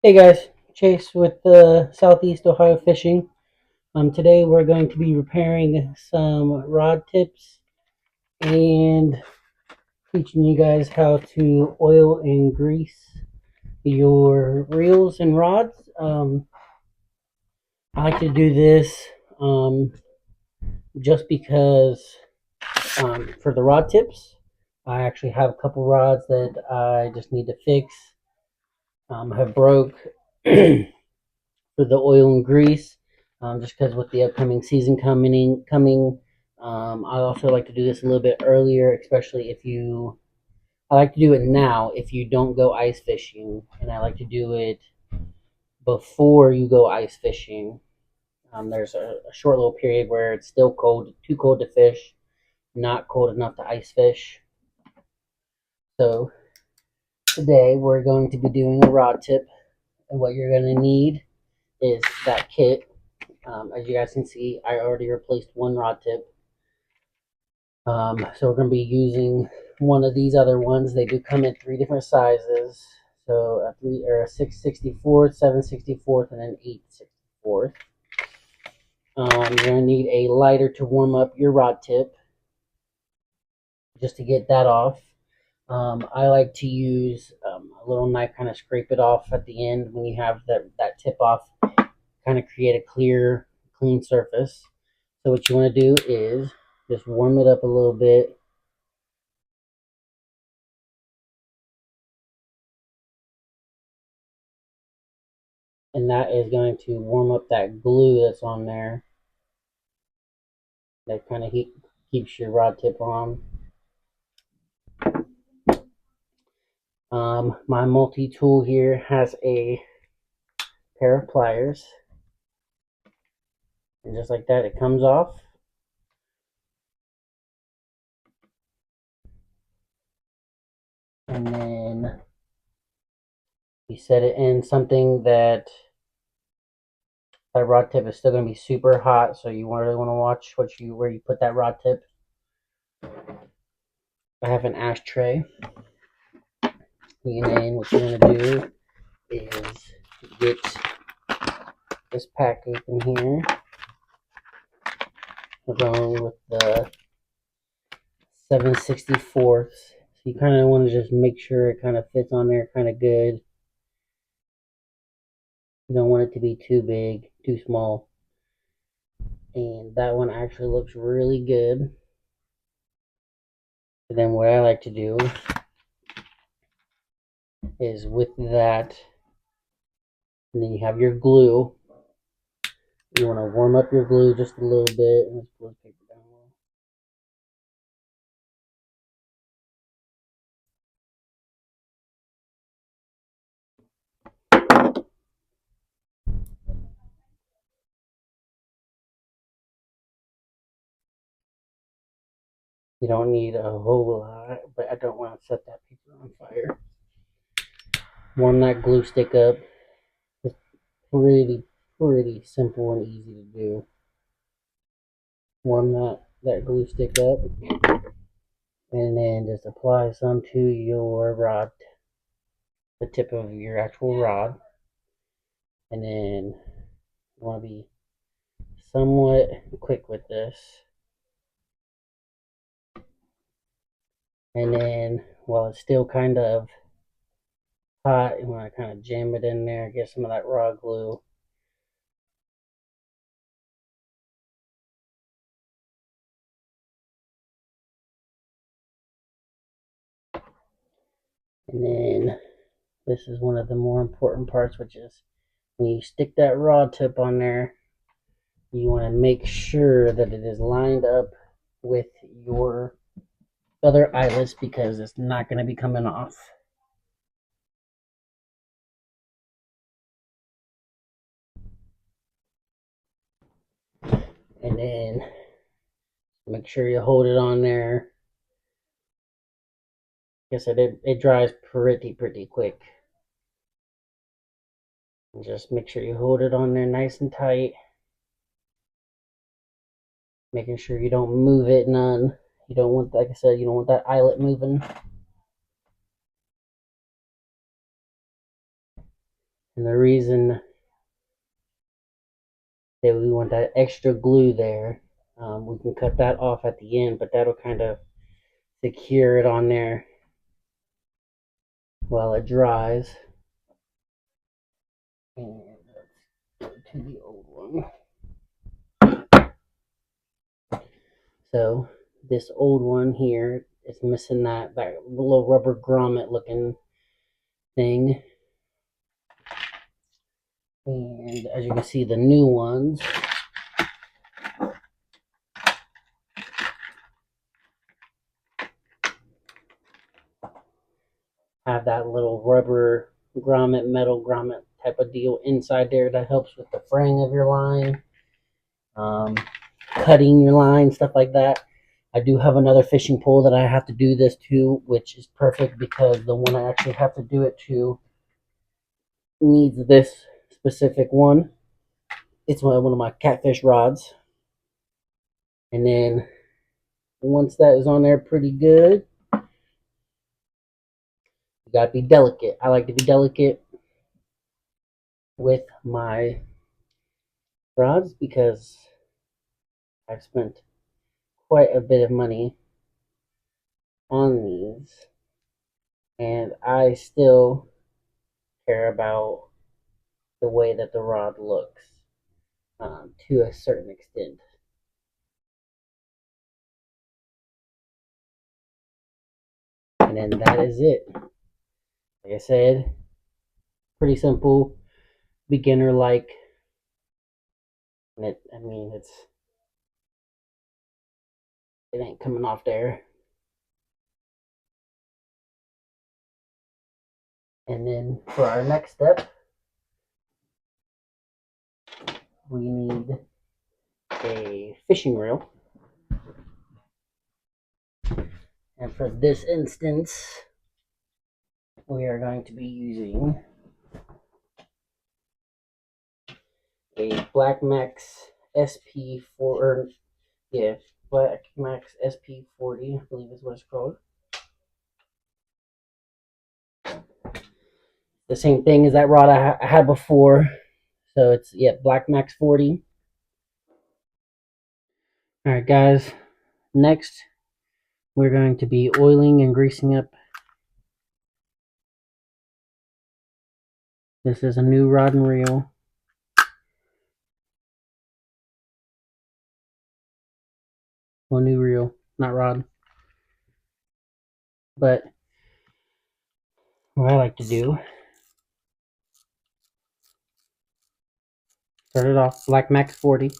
Hey guys, Chase with Southeast Ohio Fishing. Today we're going to be repairing some rod tips and teaching you guys how to oil and grease your reels and rods. I like to do this um, just because for the rod tips, I actually have a couple rods that I just need to fix. Have broke for the oil and grease, just because with the upcoming season coming. I also like to do this a little bit earlier, especially if you. I like to do it now if you don't go ice fishing, and I like to do it before you go ice fishing. There's a short little period where it's still cold, too cold to fish, not cold enough to ice fish. So today we're going to be doing a rod tip, and what you're going to need is that kit. As you guys can see, I already replaced one rod tip. So we're going to be using one of these other ones. They do come in three different sizes. So a 6/64, 7/64, and an 8/64. You're going to need a lighter to warm up your rod tip, just to get that off. I like to use a little knife, kind of scrape it off at the end when you have that tip off, kind of create a clean surface. So what you want to do is just warm it up a little bit. And that is going to warm up that glue that's on there that kind of keeps your rod tip on. My multi-tool here has a pair of pliers, and just like that, it comes off. And then you set it in something that rod tip is still going to be super hot, so you really want to watch where you put that rod tip. I have an ashtray, and then what you're going to do is get this pack open here, along with the 7/64. So you kind of want to just make sure it kind of fits on there kind of good. You don't want it to be too big, too small. And that one actually looks really good. And then what I like to do is with that, and then you have your glue. You want to warm up your glue just a little bit. Let's pull the paper down a little. You don't need a whole lot, but I don't want to set that paper on fire. Warm that glue stick up. It's pretty simple and easy to do. Warm that glue stick up, and then just apply some to your rod, the tip of your actual rod. And then you want to be somewhat quick with this. And then while it's still kind of hot, you want to kind of jam it in there, get some of that raw glue. And then this is one of the more important parts, which is when you stick that rod tip on there, you want to make sure that it is lined up with your other eyelets, because it's not going to be coming off. And then make sure you hold it on there. Like I said, it dries pretty quick. And just make sure you hold it on there nice and tight. Making sure you don't move it none. You don't want, like I said, you don't want that eyelet moving. And the reason that we want that extra glue there, we can cut that off at the end, but that'll kind of secure it on there while it dries. And let's go to the old one. So this old one here is missing that little rubber grommet looking thing. And as you can see, the new ones have that little rubber grommet, metal grommet type of deal inside there that helps with the fraying of your line, cutting your line, stuff like that. I do have another fishing pole that I have to do this to, which is perfect because the one I actually have to do it to needs this specific one. It's one of my catfish rods. And then once that is on there pretty good, you gotta be delicate. I like to be delicate with my rods because I've spent quite a bit of money on these, and I still care about the way that the rod looks to a certain extent. And then that is it. Like I said, pretty simple, beginner like. And it ain't coming off there. And then for our next step, we need a fishing reel. And for this instance, we are going to be using a Black Max SP4, Black Max SP40, I believe is what it's called. The same thing as that rod I had before. So it's, Black Max 40. Alright guys, next we're going to be oiling and greasing up. This is a new rod and reel. Well, new reel, not rod. But what I like to do, start it off Black Max 40.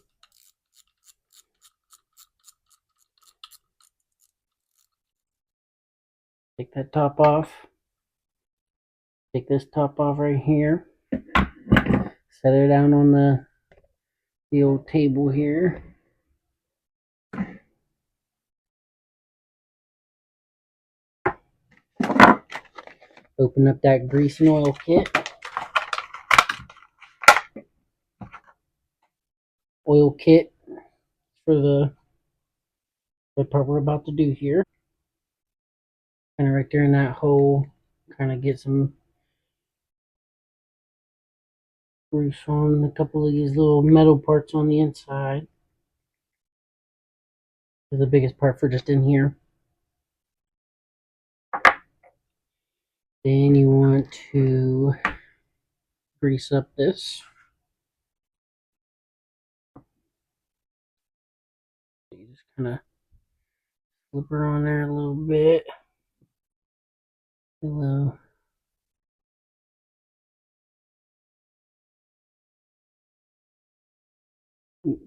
Take that top off. Take this top off right here. Set it down on the old table here. Open up that grease and oil kit. Oil kit for the part we're about to do here. Kind of right there in that hole. Kind of get some grease on a couple of these little metal parts on the inside. This is the biggest part for just in here. Then you want to grease up this. You just kind of flip her on there a little bit. Hello.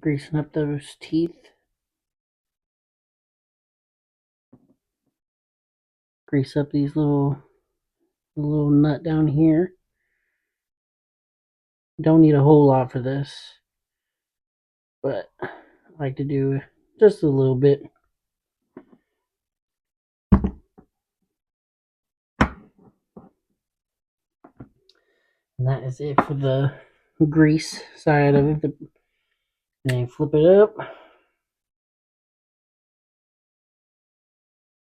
Greasing up those teeth. Grease up these little nut down here. Don't need a whole lot for this, but I like to do just a little bit. And that is it for the grease side of it. Then flip it up.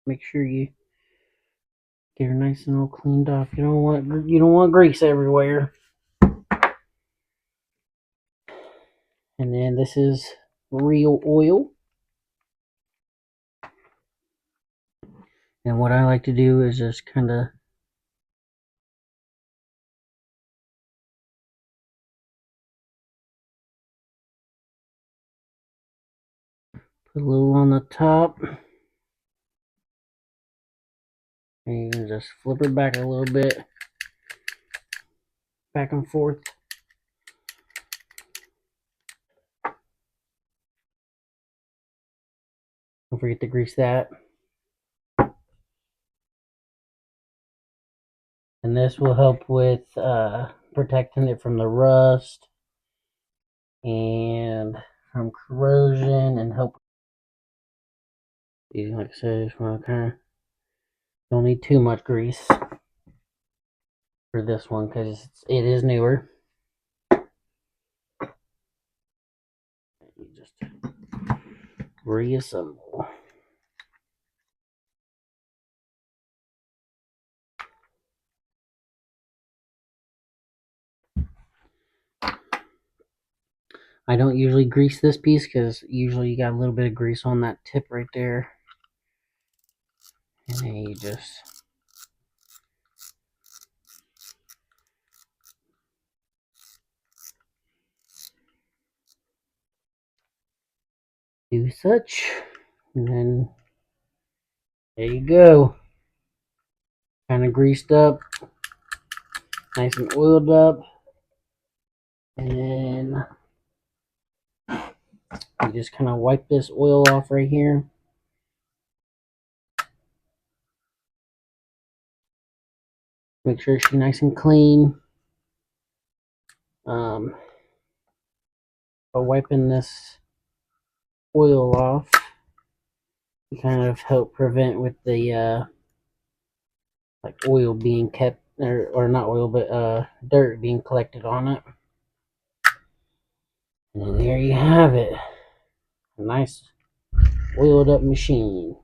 Make sure you get her nice and all cleaned off. You don't want grease everywhere. And then this is real oil. And what I like to do is just kind of put a little on the top. And you can just flip it back a little bit. Back and forth. Don't forget to grease that. And this will help with protecting it from the rust and from corrosion, and help. Like I said, just want to kind of don't need too much grease for this one because it is newer. You just reassemble. I don't usually grease this piece because usually you got a little bit of grease on that tip right there. And then you just do such. And then there you go. Kind of greased up. Nice and oiled up. And then you just kind of wipe this oil off right here. Make sure she's nice and clean. By wiping this oil off, you kind of help prevent with the like oil being kept, or not oil, but dirt being collected on it. And then there you have it. A nice oiled up machine.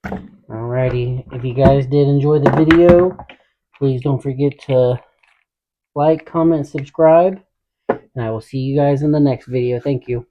Alrighty, if you guys did enjoy the video, please don't forget to like, comment, and subscribe. And I will see you guys in the next video. Thank you.